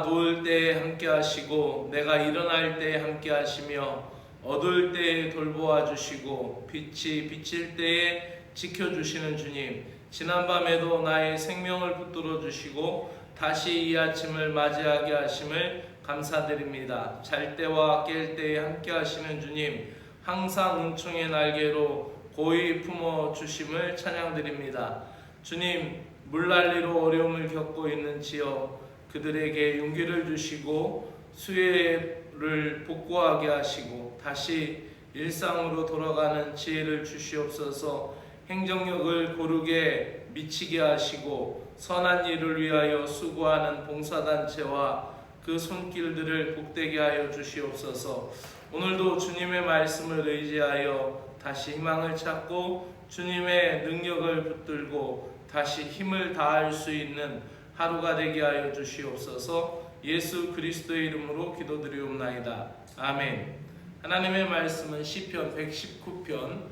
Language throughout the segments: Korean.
누울 때에 함께 하시고 내가 일어날 때에 함께 하시며 어두울 때에 돌보아 주시고 빛이 비칠 때에 지켜주시는 주님, 지난밤에도 나의 생명을 붙들어 주시고 다시 이 아침을 맞이하게 하심을 감사드립니다. 잘 때와 깰 때에 함께 하시는 주님, 항상 은총의 날개로 고이 품어 주심을 찬양드립니다. 주님, 물난리로 어려움을 겪고 있는지요, 그들에게 용기를 주시고 수혜를 복구하게 하시고 다시 일상으로 돌아가는 지혜를 주시옵소서. 행정력을 고르게 미치게 하시고 선한 일을 위하여 수고하는 봉사단체와 그 손길들을 복되게 하여 주시옵소서. 오늘도 주님의 말씀을 의지하여 다시 희망을 찾고 주님의 능력을 붙들고 다시 힘을 다할 수 있는 하루가 되게 하여 주시옵소서. 예수 그리스도의 이름으로 기도드리옵나이다. 아멘. 하나님의 말씀은 시편 119편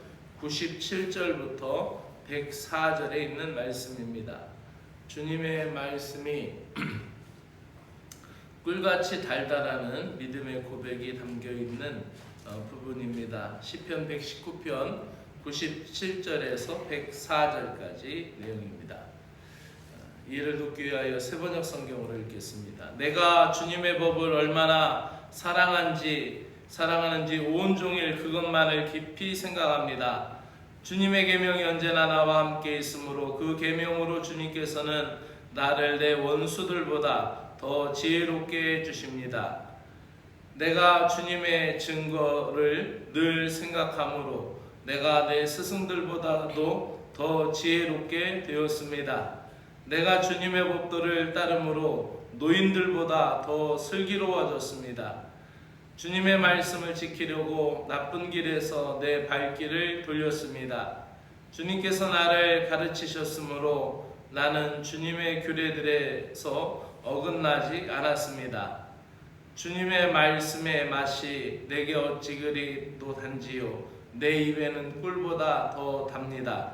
97절부터 104절에 있는 말씀입니다. 주님의 말씀이 꿀같이 달달하는 믿음의 고백이 담겨있는 부분입니다. 시편 119편 97절에서 104절까지 내용입니다. 이해를 돕기 위하여 세번역 성경으로 읽겠습니다. 내가 주님의 법을 얼마나 사랑하는지 온종일 그것만을 깊이 생각합니다. 주님의 계명이 언제나 나와 함께 있으므로 그 계명으로 주님께서는 나를 내 원수들보다 더 지혜롭게 해주십니다. 내가 주님의 증거를 늘 생각하므로 내가 내 스승들보다도 더 지혜롭게 되었습니다. 내가 주님의 법도를 따름으로 노인들보다 더 슬기로워졌습니다. 주님의 말씀을 지키려고 나쁜 길에서 내 발길을 돌렸습니다. 주님께서 나를 가르치셨으므로 나는 주님의 규례들에서 어긋나지 않았습니다. 주님의 말씀의 맛이 내게 어찌 그리 또 단지요, 내 입에는 꿀보다 더 답니다.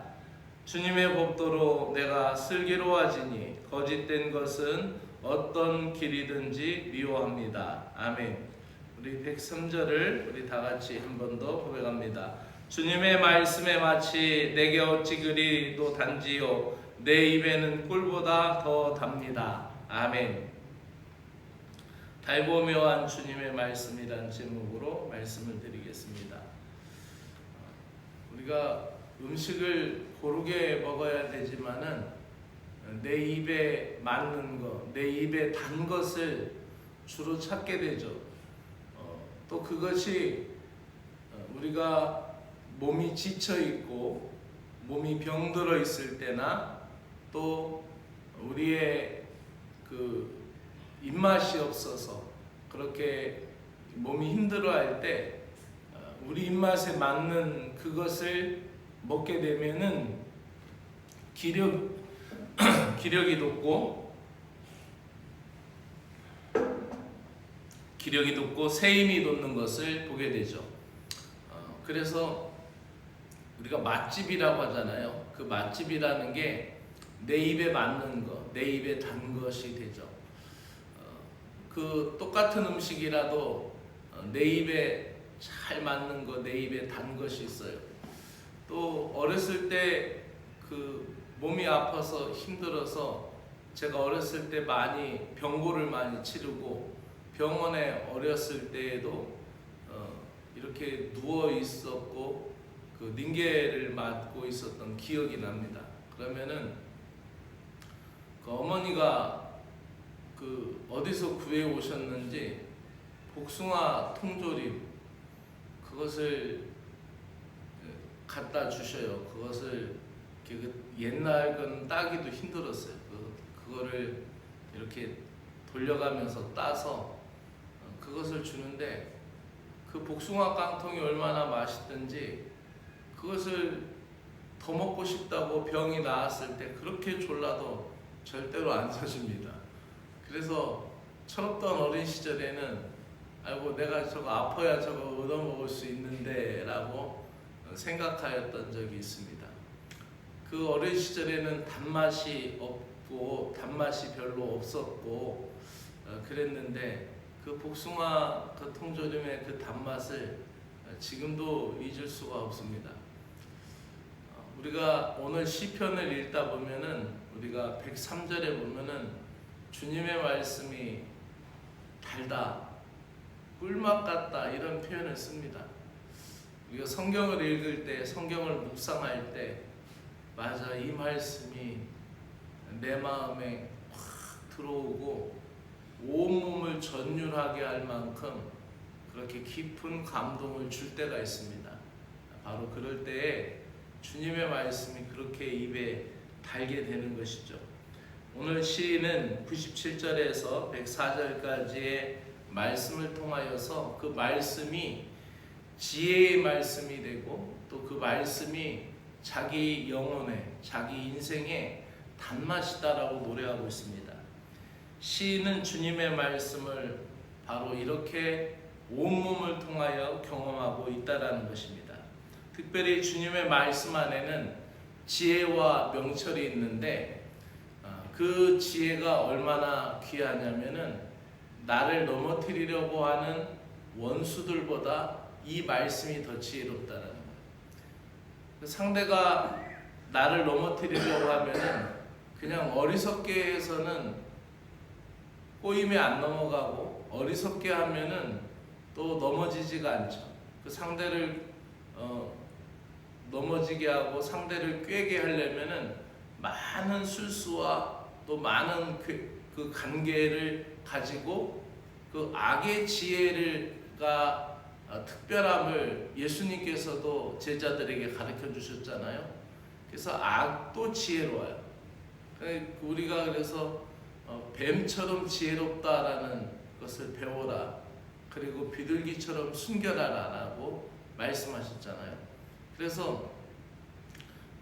주님의 법도로 내가 슬기로워지니 거짓된 것은 어떤 길이든지 미워합니다. 아멘. 우리 103절을 우리 다 같이 한 번 더 고백합니다. 주님의 말씀에 마치 내게 어찌 그리 또 단지요, 내 입에는 꿀보다 더 답니다. 아멘. 달고 묘한 주님의 말씀이란 제목으로 말씀을 드리겠습니다. 우리가 음식을 고르게 먹어야 되지만은 내 입에 맞는 것, 내 입에 단 것을 주로 찾게 되죠. 또 그것이 우리가 몸이 지쳐 있고 몸이 병들어 있을 때나 또 우리의 그 입맛이 없어서 그렇게 몸이 힘들어할 때 우리 입맛에 맞는 그것을 먹게 되면은 기력이 돋고 새 힘이 돋는 것을 보게 되죠. 그래서 우리가 맛집이라고 하잖아요. 그 맛집이라는 게 내 입에 맞는 것, 내 입에 단 것이 되죠. 그 똑같은 음식이라도 내 입에 잘 맞는 것, 내 입에 단 것이 있어요. 또 어렸을 때 그 몸이 아파서 힘들어서 제가 어렸을 때 병고를 많이 치르고 병원에 어렸을 때에도 이렇게 누워 있었고 그 링겔을 맞고 있었던 기억이 납니다. 그러면은 그 어머니가 그 어디서 구해 오셨는지 복숭아 통조림 그것을 갖다 주셔요. 그것을 옛날 건 따기도 힘들었어요. 그거를 이렇게 돌려가면서 따서 그것을 주는데 그 복숭아 깡통이 얼마나 맛있든지 그것을 더 먹고 싶다고 병이 나았을 때 그렇게 졸라도 절대로 안 사줍니다. 그래서 철없던 어린 시절에는 아이고 내가 저거 아파야 저거 얻어먹을 수 있는데 라고 생각하였던 적이 있습니다. 그 어린 시절에는 단맛이 없고 단맛이 별로 없었고 그랬는데 그 복숭아 그 통조림의 그 단맛을 지금도 잊을 수가 없습니다. 우리가 오늘 시편을 읽다 보면은 우리가 103절에 보면은 주님의 말씀이 달다, 꿀맛 같다 이런 표현을 씁니다. 우리가 성경을 읽을 때, 성경을 묵상할 때 맞아, 이 말씀이 내 마음에 확 들어오고 온몸을 전율하게 할 만큼 그렇게 깊은 감동을 줄 때가 있습니다. 바로 그럴 때에 주님의 말씀이 그렇게 입에 달게 되는 것이죠. 오늘 시인은 97절에서 104절까지의 말씀을 통하여서 그 말씀이 지혜의 말씀이 되고 또 그 말씀이 자기 영혼의, 자기 인생의 단맛이다라고 노래하고 있습니다. 시인은 주님의 말씀을 바로 이렇게 온몸을 통하여 경험하고 있다라는 것입니다. 특별히 주님의 말씀 안에는 지혜와 명철이 있는데 그 지혜가 얼마나 귀하냐면은 나를 넘어뜨리려고 하는 원수들보다 이 말씀이 더 지혜롭다는 거예요. 상대가 나를 넘어뜨리려고 하면은 그냥 어리석게 해서는 꼬임에 안 넘어가고 어리석게 하면은 또 넘어지지가 않죠. 그 상대를 넘어지게 하고 상대를 꾀게 하려면은 많은 술수와 또 많은 그 관계를 가지고 그 악의 지혜가 특별함을 예수님께서도 제자들에게 가르쳐 주셨잖아요. 그래서 악도 지혜로워요. 우리가 그래서 뱀처럼 지혜롭다라는 것을 배워라. 그리고 비둘기처럼 순결하라라고 말씀하셨잖아요. 그래서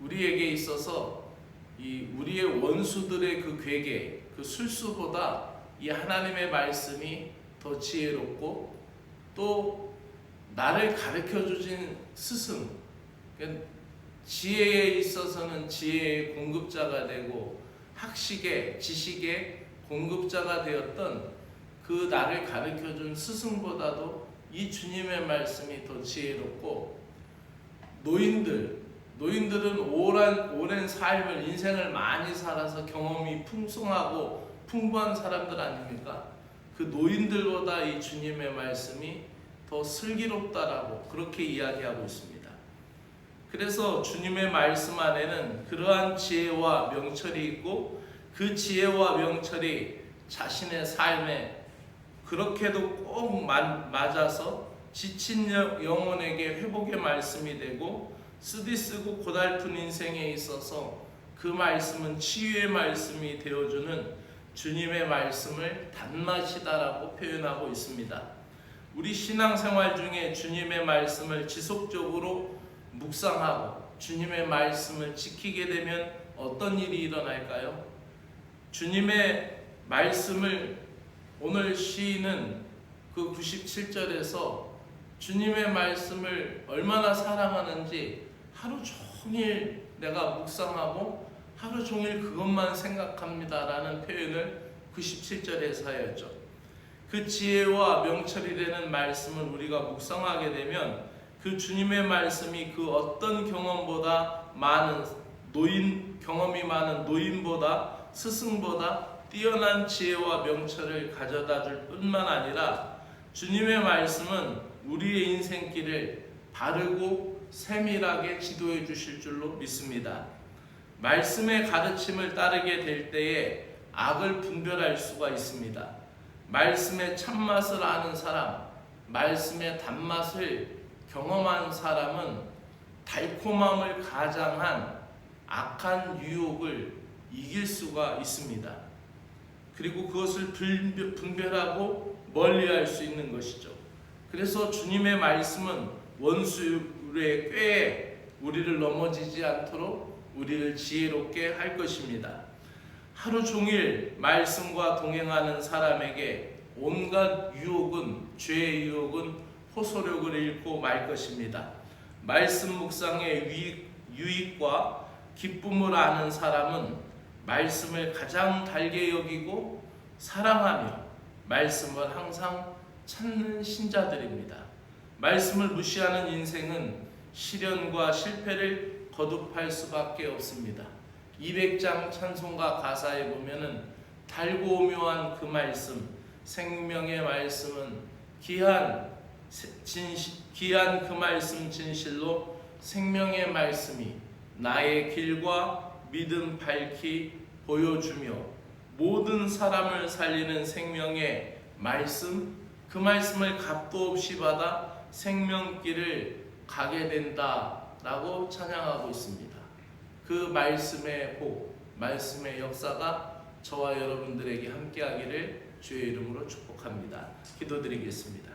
우리에게 있어서 이 우리의 원수들의 그 괴계, 그 술수보다 이 하나님의 말씀이 더 지혜롭고 또 나를 가르쳐 주신 스승, 지혜에 있어서는 지혜의 공급자가 되고 학식의 지식의 공급자가 되었던 그 나를 가르쳐 준 스승보다도 이 주님의 말씀이 더 지혜롭고 노인들은 오랜 삶을 인생을 많이 살아서 경험이 풍성하고 풍부한 사람들 아닙니까? 그 노인들보다 이 주님의 말씀이 더 슬기롭다라고 그렇게 이야기하고 있습니다. 그래서 주님의 말씀 안에는 그러한 지혜와 명철이 있고 그 지혜와 명철이 자신의 삶에 그렇게도 꼭 맞아서 지친 영혼에게 회복의 말씀이 되고 쓰디쓰고 고달픈 인생에 있어서 그 말씀은 치유의 말씀이 되어주는 주님의 말씀을 단맛이다라고 표현하고 있습니다. 우리 신앙생활 중에 주님의 말씀을 지속적으로 묵상하고 주님의 말씀을 지키게 되면 어떤 일이 일어날까요? 주님의 말씀을 오늘 시인은 그 97절에서 주님의 말씀을 얼마나 사랑하는지 하루 종일 내가 묵상하고 하루 종일 그것만 생각합니다라는 표현을 97절에서 하였죠. 그 지혜와 명철이 되는 말씀을 우리가 묵상하게 되면 그 주님의 말씀이 그 어떤 경험보다 많은 경험이 많은 노인보다 스승보다 뛰어난 지혜와 명철을 가져다 줄 뿐만 아니라 주님의 말씀은 우리의 인생길을 바르고 세밀하게 지도해 주실 줄로 믿습니다. 말씀의 가르침을 따르게 될 때에 악을 분별할 수가 있습니다. 말씀의 참맛을 아는 사람, 말씀의 단맛을 경험한 사람은 달콤함을 가장한 악한 유혹을 이길 수가 있습니다. 그리고 그것을 분별하고 멀리할 수 있는 것이죠. 그래서 주님의 말씀은 원수의 꾀에 우리를 넘어지지 않도록 우리를 지혜롭게 할 것입니다. 하루 종일 말씀과 동행하는 사람에게 온갖 유혹은, 죄의 유혹은 호소력을 잃고 말 것입니다. 말씀 묵상의 유익과 기쁨을 아는 사람은 말씀을 가장 달게 여기고 사랑하며 말씀을 항상 찾는 신자들입니다. 말씀을 무시하는 인생은 시련과 실패를 거듭할 수밖에 없습니다. 200장 찬송가 가사에 보면은 달고 오묘한 그 말씀, 생명의 말씀은 귀한 그 말씀 진실로 생명의 말씀이 나의 길과 믿음 밝히 보여주며 모든 사람을 살리는 생명의 말씀, 그 말씀을 값도 없이 받아 생명길을 가게 된다라고 찬양하고 있습니다. 그 말씀의 복, 말씀의 역사가 저와 여러분들에게 함께하기를 주의 이름으로 축복합니다. 기도드리겠습니다.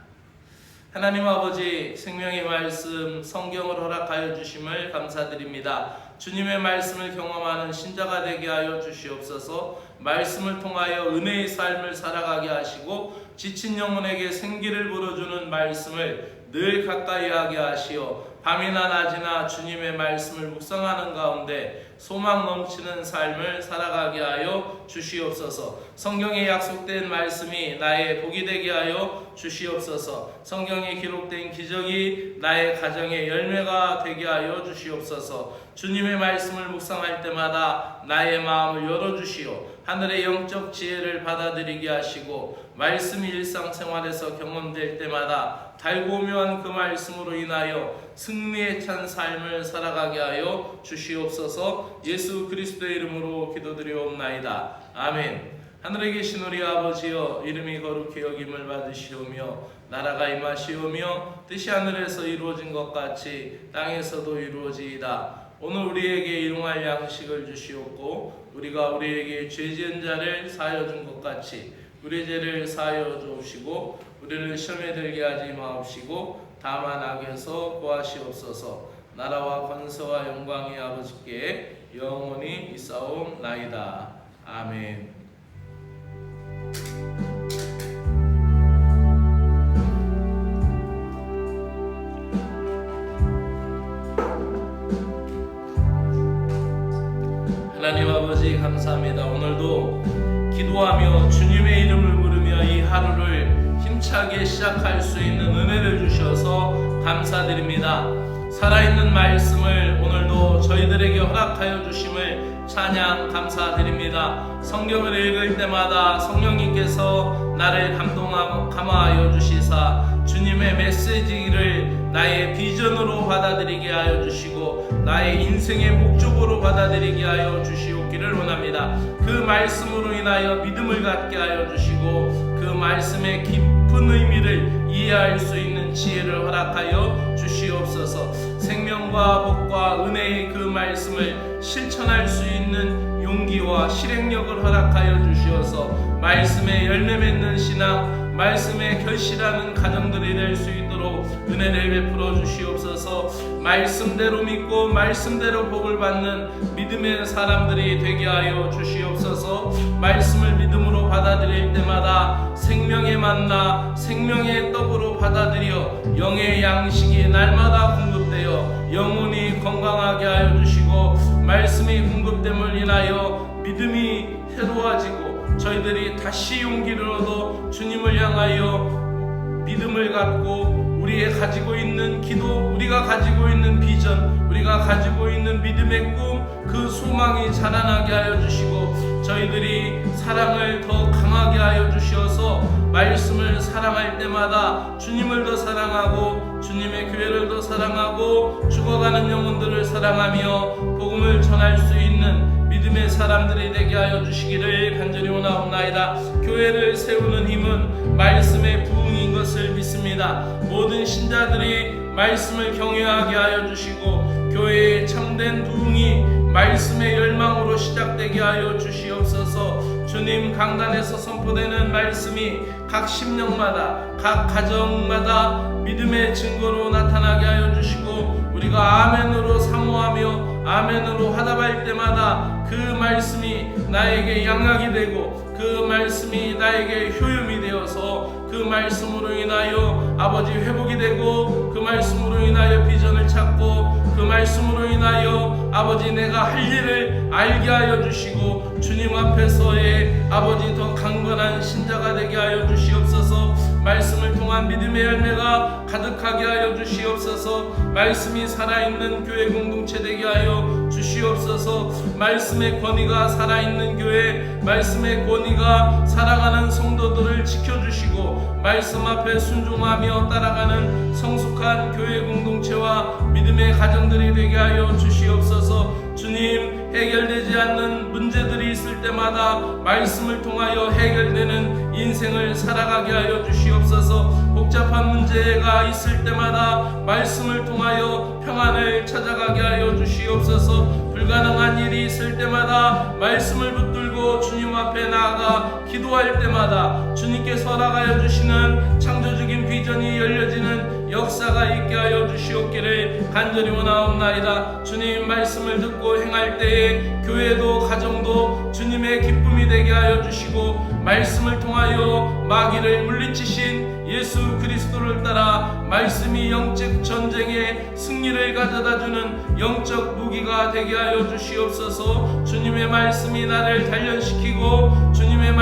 하나님 아버지, 생명의 말씀 성경을 허락하여 주심을 감사드립니다. 주님의 말씀을 경험하는 신자가 되게 하여 주시옵소서. 말씀을 통하여 은혜의 삶을 살아가게 하시고 지친 영혼에게 생기를 불어주는 말씀을 늘 가까이 하게 하시어 밤이나 낮이나 주님의 말씀을 묵상하는 가운데 소망 넘치는 삶을 살아가게 하여 주시옵소서. 성경에 약속된 말씀이 나의 복이 되게 하여 주시옵소서. 성경에 기록된 기적이 나의 가정의 열매가 되게 하여 주시옵소서. 주님의 말씀을 묵상할 때마다 나의 마음을 열어주시오 하늘의 영적 지혜를 받아들이게 하시고 말씀이 일상생활에서 경험될 때마다 달고 오묘한 그 말씀으로 인하여 승리에 찬 삶을 살아가게 하여 주시옵소서. 예수 그리스도의 이름으로 기도드리옵나이다. 아멘. 하늘에 계신 우리 아버지여, 이름이 거룩히 여김을 받으시오며 나라가 임하시오며 뜻이 하늘에서 이루어진 것 같이 땅에서도 이루어지이다. 오늘 우리에게 일용할 양식을 주시옵고 우리가 우리에게 죄 지은 자를 사하여 준 것 같이 우리 죄를 사하여 주옵시고 우리를 시험에 들게 하지 마옵시고 다만 악에서 구하시옵소서. 나라와 권세와 영광이 아버지께 영원히 있사옵나이다. 아멘. 하나님 아버지 감사합니다. 오늘도 기도하며 주님의 이름을 부르며 이 하루를 힘차게 시작할 수 있는 은혜를 주셔서 감사드립니다. 살아있는 말씀을 오늘도 저희들에게 허락하여 주심을 찬양 감사드립니다. 성경을 읽을 때마다 성령님께서 나를 감화하여 주시사 주님의 메시지를 나의 비전으로 받아들이게 하여 주시고 나의 인생의 목적으로 받아들이게 하여 주시옵기를 원합니다. 그 말씀으로 인하여 믿음을 갖게 하여 주시고 그 말씀의 깊은 의미를 이해할 수 있는 지혜를 허락하여 주시옵소서. 생명과 복과 은혜의 그 말씀을 실천할 수 있는 용기와 실행력을 허락하여 주시어서 말씀에 열매 맺는 신앙, 말씀에 결실하는 가정들이 될 수 있도록 은혜를 베풀어 주시옵소서. 말씀대로 믿고 말씀대로 복을 받는 믿음의 사람들이 되게 하여 주시옵소서. 말씀을 믿음으로 받아들일 때마다 생명의 만나, 생명의 떡으로 받아들여 영의 양식이 날마다 공급되어 영혼이 건강하게 하여 주시고 말씀이 공급됨을 인하여 믿음이 새로워지고 저희들이 다시 용기를 얻어 주님을 향하여 믿음을 갖고 우리의 가지고 있는 기도, 우리가 가지고 있는 비전, 우리가 가지고 있는 믿음의 꿈, 그 소망이 자라나게 하여 주시고 저희들이 사랑을 더 강하게 하여 주시어서 말씀을 사랑할 때마다 주님을 더 사랑하고 주님의 교회를 더 사랑하고 죽어가는 영혼들을 사랑하며 복음을 전할 수 있는 믿음의 사람들이 되게 하여 주시기를 간절히 원하옵나이다. 교회를 세우는 힘은 말씀의 부흥인 것을 믿습니다. 모든 신자들이 말씀을 경외하게 하여 주시고 교회의 참된 부흥이 말씀의 열망으로 시작되게 하여 주시옵소서. 주님 강단에서 선포되는 말씀이 각 심령마다 각 가정마다 믿음의 증거로 나타나게 하여 주시고 우리가 아멘으로 사모하며 아멘으로 화답할 때마다 그 말씀이 나에게 양약이 되고 그 말씀이 나에게 효염이 되어서 그 말씀으로 인하여 아버지 회복이 되고 그 말씀으로 인하여 비전을 찾고 그 말씀으로 인하여 아버지 내가 할 일을 알게 하여 주시고 주님 앞에서의 아버지 더 강건한 신자가 되게 하여 주시옵소서. 말씀을 통한 믿음의 열매가 가득하게 하여 주시옵소서. 말씀이 살아있는 교회 공동체 되게 하여 주시옵소서. 말씀의 권위가 살아있는 교회, 말씀의 권위가 살아가는 성도들을 지켜주시고 말씀 앞에 순종하며 따라가는 성숙한 교회 공동체와 믿음의 가정들이 되게 하여 주시옵소서. 주님, 해결되지 않는 문제들이 있을 때마다 말씀을 통하여 해결되는 인생을 살아가게 하여 주시옵소서. 복잡한 문제가 있을 때마다 말씀을 통하여 평안을 찾아가게 하여 주시옵소서. 불가능한 일이 있을 때마다 말씀을 붙들고 주님 앞에 나아가 기도할 때마다 주님께서 허락하여 주시는 창조적인 비전이 열려지는 역사가 있게 하여 주시옵기를 간절히 원하옵나이다. 주님 말씀을 듣고 행할 때에 교회도 가정도 주님의 기쁨이 되게 하여 주시고 말씀을 통하여 마귀를 물리치신 예수 그리스도를 따라 말씀이 영적 전쟁의 승리를 가져다주는 영적 무기가 되게 하여 주시옵소서. 주님의 말씀이 나를 단련시키고 주님의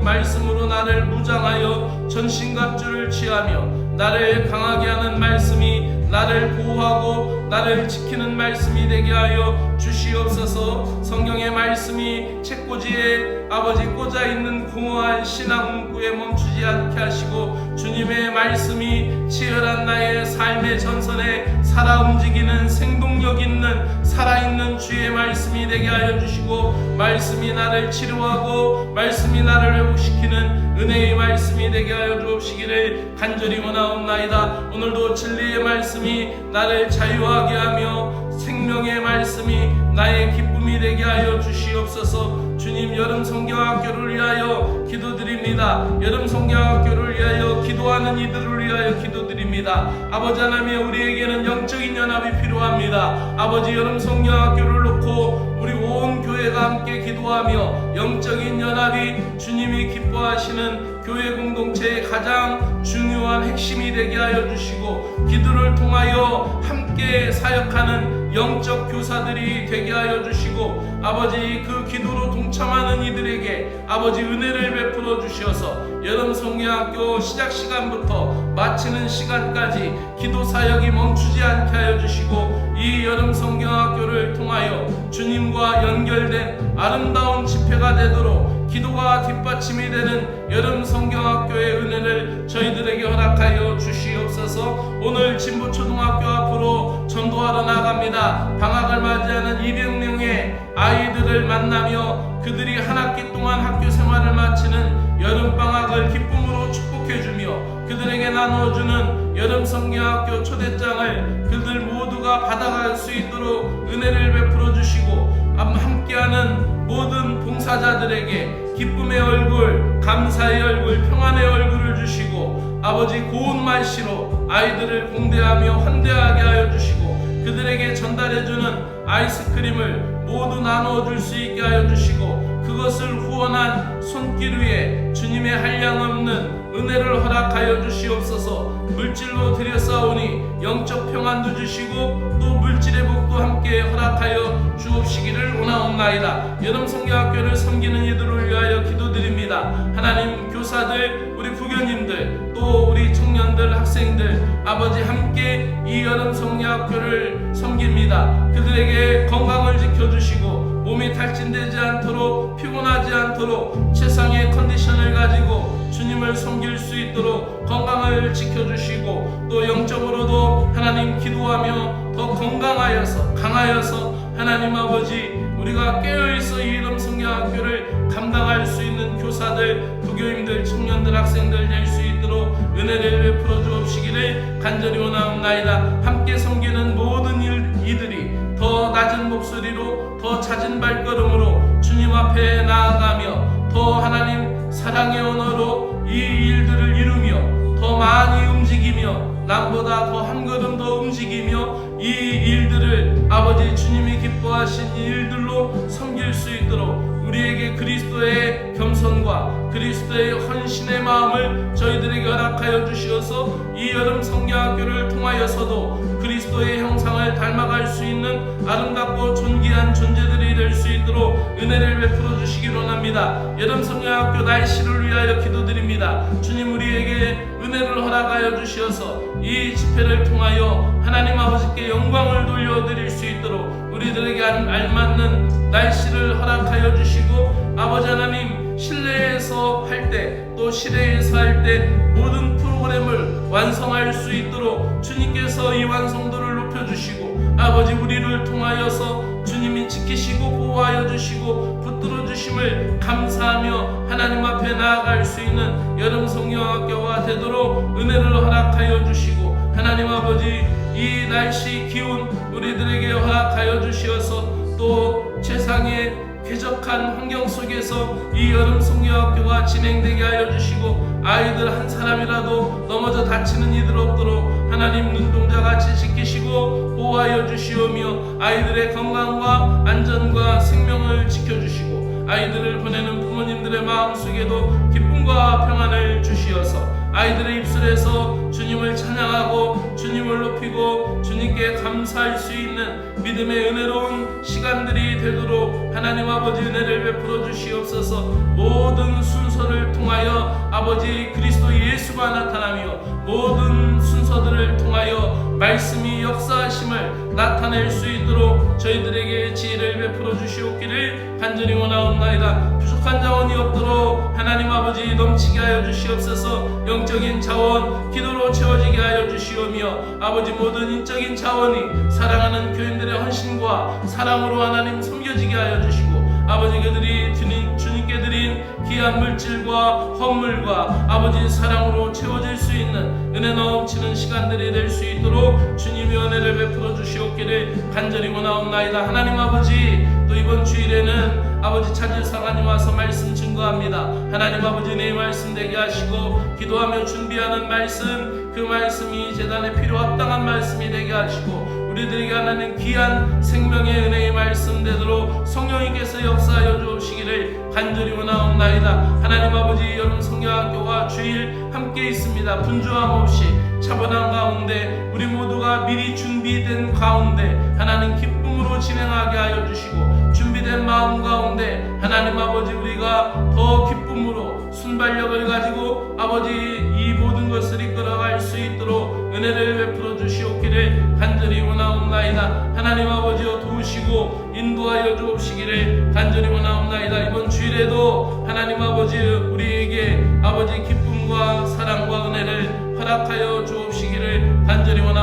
말씀으로 나를 무장하여 전신갑주를 취하며 나를 강하게 하는 말씀이 나를 보호하고 나를 지키는 말씀이 되게 하여 주시옵소서. 성경의 말씀이 책꽂이에 아버지 꽂아 있는 공허한 신앙 문구에 멈추지 않게 하시고 주님의 말씀이 치열한 나의 삶의 전선에 살아 움직이는 생동력 있는 살아있는 주의 말씀이 되게 하여 주시고 말씀이 나를 치료하고 말씀이 나를 회복시키는 은혜의 말씀이 되게 하여 주옵시기를 간절히 원하옵나이다. 오늘도 진리의 말씀이 나를 자유하게 하며 생명의 말씀이 나의 기쁨이 되게 하여 주시옵소서. 주님, 여름 성경학교를 위하여 기도드립니다. 여름 성경학교를 위하여 기도하는 이들을 위하여 기도드립니다. 아버지 하나님, 우리에게는 영적인 연합이 필요합니다. 아버지, 여름 성경학교를 놓고 우리 온 교회가 함께 기도하며 영적인 연합이 주님이 기뻐하시는 교회 공동체의 가장 중요한 핵심이 되게 하여 주시고 기도를 통하여 함께 사역하는 영적 교사들이 되게 하여 주시고 아버지 그 기도로 동참하는 이들에게 아버지 은혜를 베풀어 주셔서 여름 성경학교 시작 시간부터 마치는 시간까지 기도 사역이 멈추지 않게 하여 주시고 이 여름 성경학교를 통하여 주님과 연결된 아름다운 집회가 되도록 기도가 뒷받침이 되는 여름 성경학교의 은혜를 저희들에게 허락하여 주시옵소서. 오늘 진부초등학교 앞으로 전도하러 나갑니다. 방학을 맞이하는 200명의 아이들을 만나며 그들이 한 학기 동안 학교 생활을 마치는 여름방학을 기쁨으로 축복해주며 그들에게 나누어주는 여름 성경학교 초대장을 그들 모두가 받아갈 수 있도록 은혜를 베풀어 주시고 함께하는 모든 봉사자들에게 기쁨의 얼굴, 감사의 얼굴, 평안의 얼굴을 주시고 아버지 고운 말씨로 아이들을 공대하며 환대하게 하여 주시고 그들에게 전달해주는 아이스크림을 모두 나누어 줄 수 있게 하여 주시고 그것을 후원한 손길 위에 주님의 한량없는 은혜를 허락하여 주시옵소서. 물질로 드렸사오니 영적 평안도 주시고 또 물질의 복도 함께 허락하여 주옵시기를 원하옵나이다. 여름 성경학교를 섬기는 이들을 위하여 기도드립니다. 하나님, 교사들, 우리 부교님들, 또 우리 청년들, 학생들 아버지 함께 이 여름 성경학교를 섬깁니다. 그들에게 건강을 지켜주시고 몸이 탈진되지 않도록 피곤하지 않도록 최상의 컨디션을 가지고 주님을 섬길 수 있도록 건강을 지켜주시고 또 영적으로도 하나님 기도하며 더 건강하여서 강하여서 하나님 아버지 우리가 깨어있어 이 여름 성경학교를 감당할 수 있는 교사들, 부교인들, 청년들, 학생들 될 수 있도록 은혜를 베풀어 주옵시기를 간절히 원하옵나이다. 함께 섬기는 모든 이들이 더 낮은 목소리로 더 잦은 발걸음으로 주님 앞에 나아가며 더 하나님 사랑의 언어로 이 일들을 이루며 더 많이 움직이며 남보다 더 한 걸음 더 움직이며 이 일들을 아버지 주님이 기뻐하시 말씀하신 이 일들로 섬길 수 있도록 우리에게 그리스도의 겸손과 그리스도의 헌신의 마음을 저희들에게 허락하여 주시어서 이 여름 성경학교를 통하여서도 그리스도의 형상을 닮아갈 수 있는 아름답고 존귀한 존재들이 될 수 있도록 은혜를 베풀어 주시기 원합니다. 여름 성경학교 날씨를 위하여 기도드립니다. 주님, 우리에게 은혜를 허락하여 주시어서 이 집회를 통하여 하나님 아버지께 영광을 돌려드릴 수 있도록 우리들에게 알맞는 날씨를 허락하여 주시고, 아버지 하나님, 실내에서 할 때 또 실외에서 할 때 모든 프로그램을 완성할 수 있도록 주님께서 이 완성도를 높여주시고, 아버지, 우리를 통하여서 주님이 지키시고 보호하여 주시고 붙들어 주심을 감사하며 하나님 앞에 나아갈 수 있는 여름 성경학교가 되도록 은혜를 허락하여 주시고, 하나님 아버지, 이 날씨 기운 우리들에게 허락하여 주시어서 또 세상의 쾌적한 환경 속에서 이 여름 성경학교가 진행되게 하여 주시고, 아이들 한 사람이라도 넘어져 다치는 이들 없도록 하나님 눈동자같이 지키시고 보호하여 주시오며, 아이들의 건강과 안전과 생명을 지켜주시고, 아이들을 보내는 부모님들의 마음속에도 기쁨과 평안을 주시어서 아이들의 입술에서 주님을 찬양하고 주님을 높이고 주님께 감사할 수 있는 믿음의 은혜로운 시간들이 되도록 하나님 아버지 은혜를 베풀어 주시옵소서. 모든 순서를 통하여 아버지 그리스도 예수가 나타나며 모든 순서들을 통하여 말씀이 역사하심을 나타낼 수 있도록 저희들에게 지혜를 베풀어 주시옵기를 간절히 원하옵나이다. 부족한 자원이 없도록 하나님 아버지 넘치게 하여 주시옵소서. 영적인 자원 기도로 채워지게 하여 주시오며, 아버지 모든 인적인 자원이 사랑하는 교인들의 헌신과 사랑으로 하나님 섬겨지게 하여 주시고, 아버지 그들이 주님께 드린 귀한 물질과 헌물과 아버지 사랑으로 채워질 수 있는 은혜 넘치는 시간들이 될 수 있도록 주님의 은혜를 베풀어 주시옵기를 간절히 원하옵나이다. 하나님 아버지, 또 이번 주일에는 아버지 찾을사관이 와서 말씀 증거합니다. 하나님 아버지, 내 말씀 되게 하시고 기도하며 준비하는 말씀, 그 말씀이 제단에 필요 합당한 말씀이 되게 하시고 우리들에게 하나님 귀한 생명의 은혜의 말씀 되도록 성령님께서 역사하여 주시기를 간절히 원하옵나이다. 하나님 아버지, 여름 성경학교가 주일 함께 있습니다. 분주함 없이 차분한 가운데 우리 모두가 미리 준비된 가운데 하나님 기쁨으로 진행하게 하여 주시고, 준비된 마음 가운데 하나님 아버지 우리가 더 기쁨으로 순발력을 가지고 아버지 이 모든 것을 이끌어갈 수 있도록 은혜를 베풀어 주시옵기를 간절히 원하옵나이다. 하나님 아버지여 도우시고 인도하여 주옵시기를 간절히 원하옵나이다. 이번 주일에도 하나님 아버지 우리에게 아버지 기쁨과 사랑과 은혜를 허락하여 주옵시기를 간절히 원하옵나이다.